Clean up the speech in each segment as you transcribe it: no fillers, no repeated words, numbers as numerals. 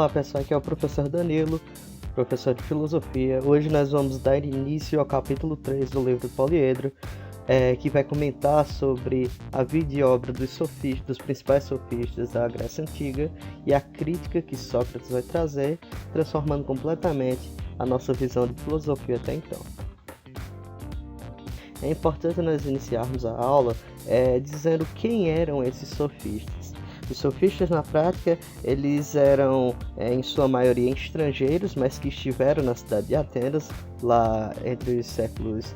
Olá pessoal, aqui é o professor Danilo, professor de filosofia. Hoje nós vamos dar início ao capítulo 3 do livro Poliedro, que vai comentar sobre a vida e obra dos principais sofistas da Grécia Antiga e a crítica que Sócrates vai trazer, transformando completamente a nossa visão de filosofia até então. É importante nós iniciarmos a aula dizendo quem eram esses sofistas. Os sofistas, na prática, eles eram, em sua maioria, estrangeiros, mas que estiveram na cidade de Atenas, lá entre os séculos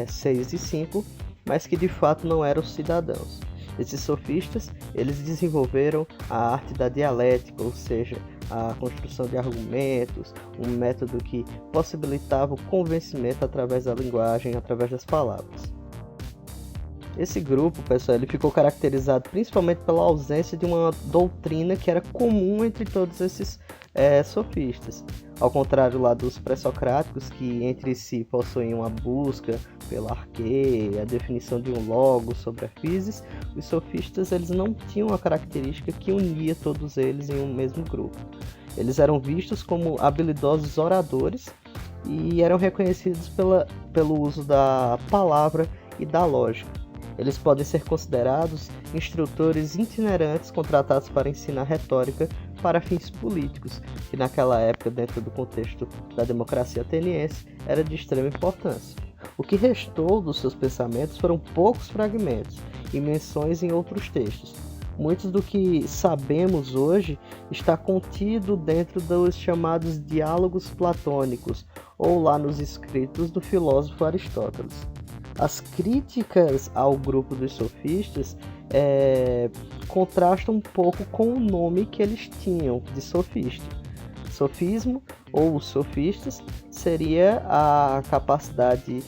6 e 5, mas que de fato não eram cidadãos. Esses sofistas, eles desenvolveram a arte da dialética, ou seja, a construção de argumentos, um método que possibilitava o convencimento através da linguagem, através das palavras. Esse grupo, pessoal, ele ficou caracterizado principalmente pela ausência de uma doutrina que era comum entre todos esses sofistas. Ao contrário lá dos pré-socráticos, que entre si possuíam a busca pela arquê, a definição de um logos sobre a physis, os sofistas eles não tinham a característica que unia todos eles em um mesmo grupo. Eles eram vistos como habilidosos oradores e eram reconhecidos pelo uso da palavra e da lógica. Eles podem ser considerados instrutores itinerantes contratados para ensinar retórica para fins políticos, que naquela época, dentro do contexto da democracia ateniense, era de extrema importância. O que restou dos seus pensamentos foram poucos fragmentos e menções em outros textos. Muitos do que sabemos hoje está contido dentro dos chamados diálogos platônicos, ou lá nos escritos do filósofo Aristóteles. As críticas ao grupo dos sofistas contrastam um pouco com o nome que eles tinham de sofista. Sofismo, ou os sofistas, seria a capacidade,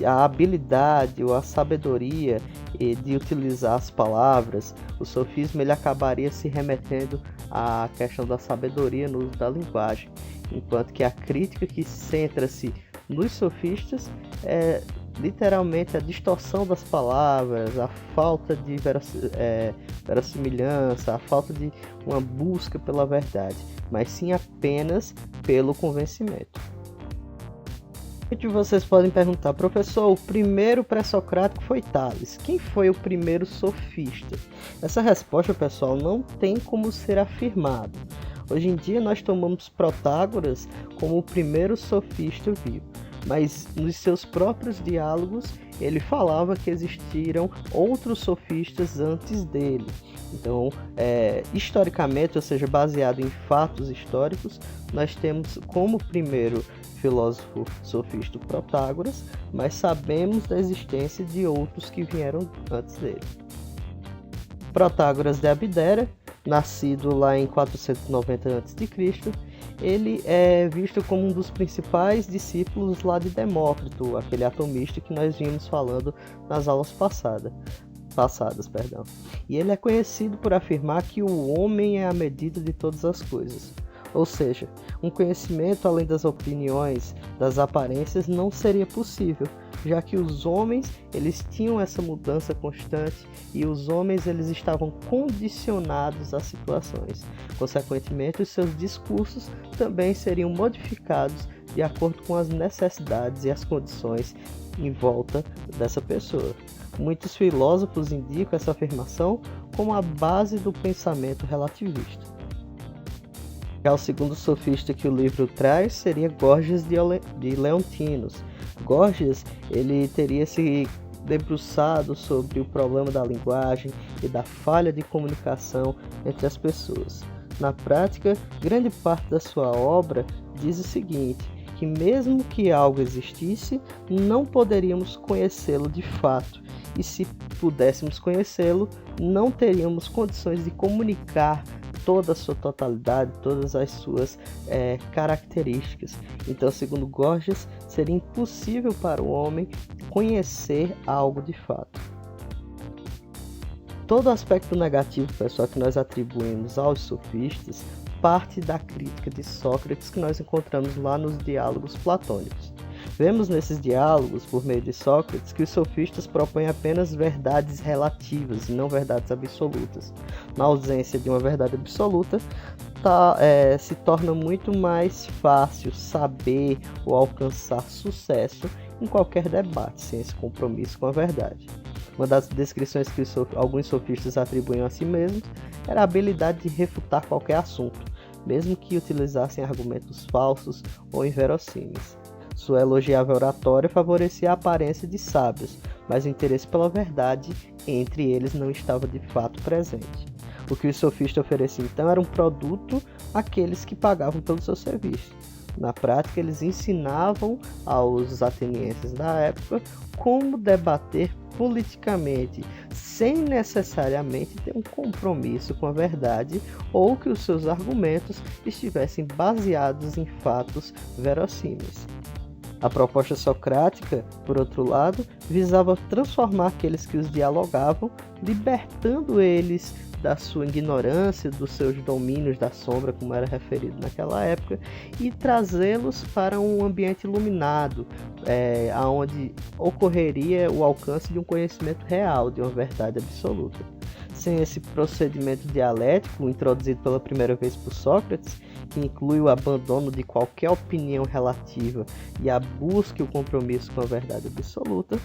a habilidade ou a sabedoria de utilizar as palavras. O sofismo ele acabaria se remetendo à questão da sabedoria no uso da linguagem, enquanto que a crítica que centra-se nos sofistas é literalmente a distorção das palavras, a falta de verossimilhança, a falta de uma busca pela verdade, mas sim apenas pelo convencimento. E vocês podem perguntar, professor, o primeiro pré-socrático foi Tales. Quem foi o primeiro sofista? Essa resposta, pessoal, não tem como ser afirmado. Hoje em dia nós tomamos Protágoras como o primeiro sofista vivo, mas nos seus próprios diálogos ele falava que existiram outros sofistas antes dele. Então, historicamente, ou seja, baseado em fatos históricos, nós temos como primeiro filósofo sofista Protágoras, mas sabemos da existência de outros que vieram antes dele. Protágoras de Abdera, nascido lá em 490 a.C., ele é visto como um dos principais discípulos lá de Demócrito, aquele atomista que nós vimos falando nas aulas passadas. E ele é conhecido por afirmar que o homem é a medida de todas as coisas. Ou seja, um conhecimento além das opiniões, das aparências, não seria possível, já que os homens eles tinham essa mudança constante e os homens eles estavam condicionados às situações. Consequentemente, os seus discursos também seriam modificados de acordo com as necessidades e as condições em volta dessa pessoa. Muitos filósofos indicam essa afirmação como a base do pensamento relativista. Já o segundo sofista que o livro traz seria Gorgias de Leontinos. Gorgias ele teria se debruçado sobre o problema da linguagem e da falha de comunicação entre as pessoas. Na prática, grande parte da sua obra diz o seguinte, que mesmo que algo existisse, não poderíamos conhecê-lo de fato, e se pudéssemos conhecê-lo, não teríamos condições de comunicar toda a sua totalidade, todas as suas características. Então, segundo Gorgias, seria impossível para o homem conhecer algo de fato. Todo aspecto negativo, pessoal, que nós atribuímos aos sofistas parte da crítica de Sócrates que nós encontramos lá nos diálogos platônicos. Vemos nesses diálogos, por meio de Sócrates, que os sofistas propõem apenas verdades relativas e não verdades absolutas. Na ausência de uma verdade absoluta, se torna muito mais fácil saber ou alcançar sucesso em qualquer debate, sem esse compromisso com a verdade. Uma das descrições que alguns sofistas atribuíam a si mesmos era a habilidade de refutar qualquer assunto, mesmo que utilizassem argumentos falsos ou inverossímeis. Sua elogiável oratória favorecia a aparência de sábios, mas o interesse pela verdade entre eles não estava de fato presente. O que os sofistas ofereciam então era um produto àqueles que pagavam pelo seu serviço. Na prática, eles ensinavam aos atenienses da época como debater politicamente, sem necessariamente ter um compromisso com a verdade ou que os seus argumentos estivessem baseados em fatos verossímeis. A proposta socrática, por outro lado, visava transformar aqueles que os dialogavam, libertando eles da sua ignorância, dos seus domínios da sombra, como era referido naquela época, e trazê-los para um ambiente iluminado, onde ocorreria o alcance de um conhecimento real, de uma verdade absoluta. Sem esse procedimento dialético, introduzido pela primeira vez por Sócrates, que inclui o abandono de qualquer opinião relativa e a busca e o compromisso com a verdade absoluta,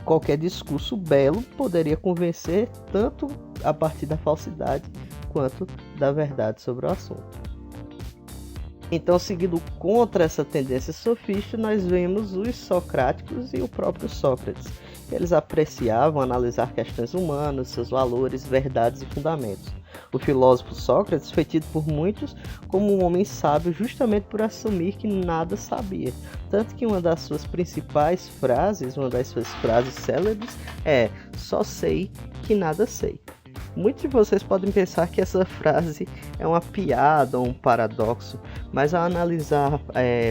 qualquer discurso belo poderia convencer tanto a partir da falsidade quanto da verdade sobre o assunto. Então, seguindo contra essa tendência sofista, nós vemos os socráticos e o próprio Sócrates. Eles apreciavam analisar questões humanas, seus valores, verdades e fundamentos. O filósofo Sócrates foi tido por muitos como um homem sábio justamente por assumir que nada sabia. Tanto que uma das suas principais frases, uma das suas frases célebres é: "Só sei que nada sei". Muitos de vocês podem pensar que essa frase é uma piada ou um paradoxo, mas ao analisar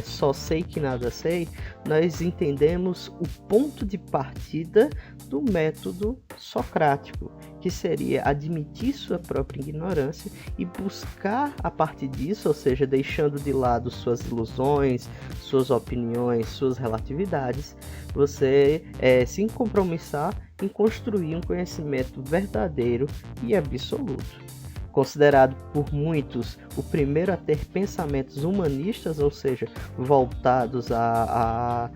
"só sei que nada sei", nós entendemos o ponto de partida do método socrático, que seria admitir sua própria ignorância e buscar a partir disso, ou seja, deixando de lado suas ilusões, suas opiniões, suas relatividades, você se compromissar em construir um conhecimento verdadeiro e absoluto. Considerado por muitos o primeiro a ter pensamentos humanistas, ou seja, voltados à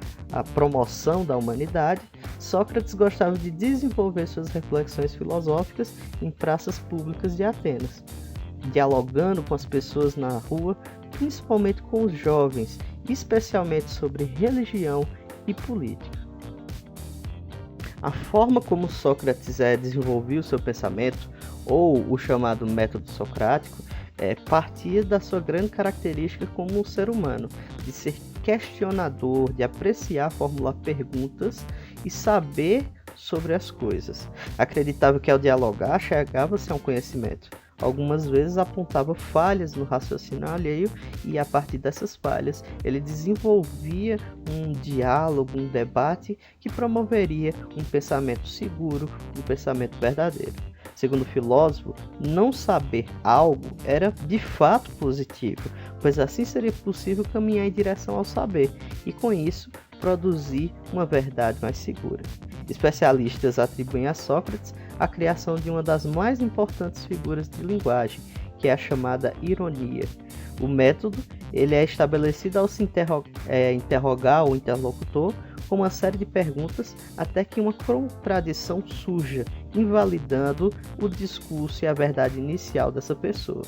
promoção da humanidade, Sócrates gostava de desenvolver suas reflexões filosóficas em praças públicas de Atenas, dialogando com as pessoas na rua, principalmente com os jovens, especialmente sobre religião e política. A forma como Sócrates desenvolveu seu pensamento, ou o chamado método socrático, partia da sua grande característica como um ser humano, de ser questionador, de apreciar, formular perguntas e saber sobre as coisas. Acreditava que ao dialogar chegava-se a um conhecimento. Algumas vezes apontava falhas no raciocínio alheio e, a partir dessas falhas, ele desenvolvia um diálogo, um debate que promoveria um pensamento seguro, um pensamento verdadeiro. Segundo o filósofo, não saber algo era de fato positivo, pois assim seria possível caminhar em direção ao saber e, com isso, produzir uma verdade mais segura. Especialistas atribuem a Sócrates a criação de uma das mais importantes figuras de linguagem, que é a chamada ironia. O método é estabelecido ao se interrogar o interlocutor com uma série de perguntas até que uma contradição surja, invalidando o discurso e a verdade inicial dessa pessoa.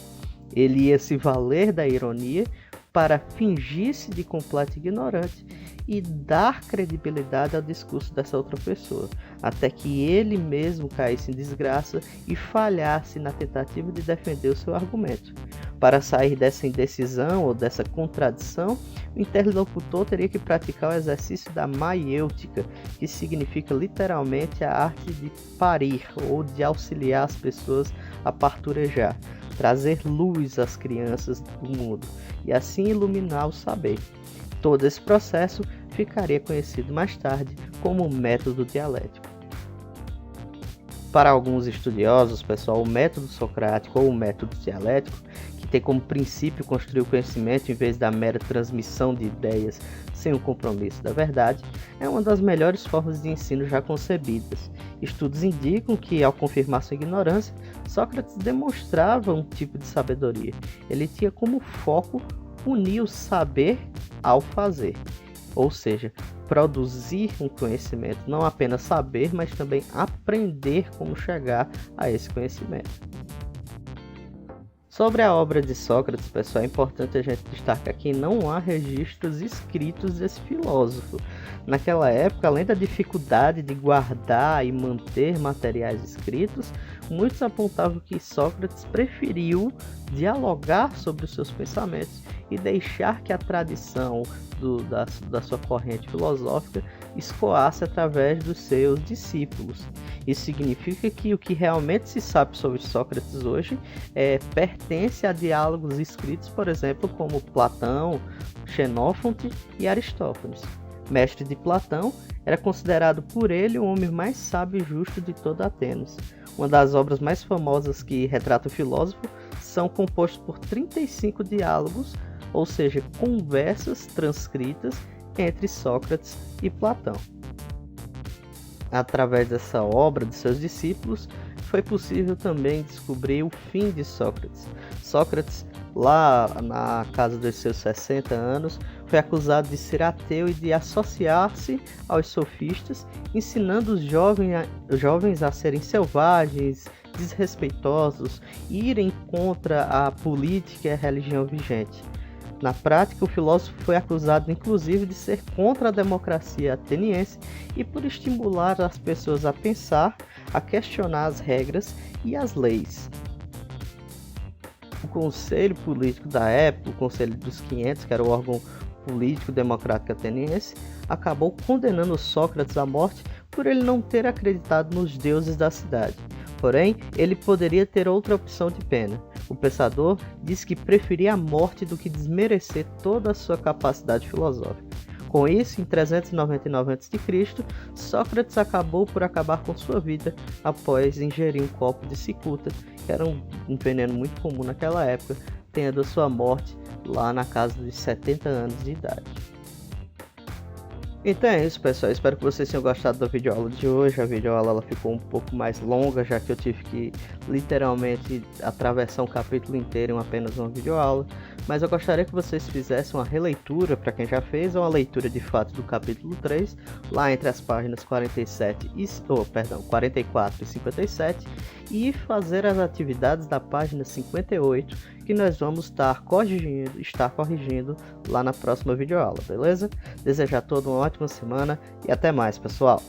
Ele ia se valer da ironia para fingir-se de completo ignorante e dar credibilidade ao discurso dessa outra pessoa, até que ele mesmo caísse em desgraça e falhasse na tentativa de defender o seu argumento. Para sair dessa indecisão ou dessa contradição, o interlocutor teria que praticar o exercício da maiêutica, que significa literalmente a arte de parir ou de auxiliar as pessoas a parturejar, trazer luz às crianças do mundo e assim iluminar o saber. Todo esse processo ficaria conhecido mais tarde como método dialético. Para alguns estudiosos, pessoal, o método socrático ou o método dialético, que ter como princípio construir o conhecimento em vez da mera transmissão de ideias sem o compromisso da verdade, é uma das melhores formas de ensino já concebidas. Estudos indicam que, ao confirmar sua ignorância, Sócrates demonstrava um tipo de sabedoria. Ele tinha como foco unir o saber ao fazer, ou seja, produzir um conhecimento, não apenas saber, mas também aprender como chegar a esse conhecimento. Sobre a obra de Sócrates, pessoal, é importante a gente destacar que não há registros escritos desse filósofo. Naquela época, além da dificuldade de guardar e manter materiais escritos, muitos apontavam que Sócrates preferiu dialogar sobre os seus pensamentos e deixar que a tradição da sua corrente filosófica escoasse através dos seus discípulos. Isso significa que o que realmente se sabe sobre Sócrates hoje pertence a diálogos escritos, por exemplo, como Platão, Xenófonte e Aristófanes. Mestre de Platão, era considerado por ele o homem mais sábio e justo de toda Atenas. Uma das obras mais famosas que retrata o filósofo são compostas por 35 diálogos, ou seja, conversas transcritas entre Sócrates e Platão. Através dessa obra de seus discípulos, foi possível também descobrir o fim de Sócrates. Sócrates, lá na casa dos seus 60 anos, foi acusado de ser ateu e de associar-se aos sofistas, ensinando os jovens a serem selvagens, desrespeitosos e irem contra a política e a religião vigente. Na prática, o filósofo foi acusado inclusive de ser contra a democracia ateniense e por estimular as pessoas a pensar, a questionar as regras e as leis. O Conselho Político da época, o Conselho dos 500, que era o órgão político democrático ateniense, acabou condenando Sócrates à morte por ele não ter acreditado nos deuses da cidade. Porém, ele poderia ter outra opção de pena. O pensador disse que preferia a morte do que desmerecer toda a sua capacidade filosófica. Com isso, em 399 a.C., Sócrates acabou por acabar com sua vida após ingerir um copo de cicuta, que era um veneno muito comum naquela época, tendo a sua morte lá na casa dos 70 anos de idade. Então é isso, pessoal, espero que vocês tenham gostado da videoaula de hoje. A videoaula ela ficou um pouco mais longa, já que eu tive que literalmente atravessar um capítulo inteiro em apenas uma videoaula, mas eu gostaria que vocês fizessem uma releitura, para quem já fez, ou uma leitura de fato do capítulo 3, lá entre as páginas 44 e 57, e fazer as atividades da página 58, que nós vamos estar corrigindo lá na próxima videoaula, beleza? Desejo a todos uma ótima semana e até mais, pessoal!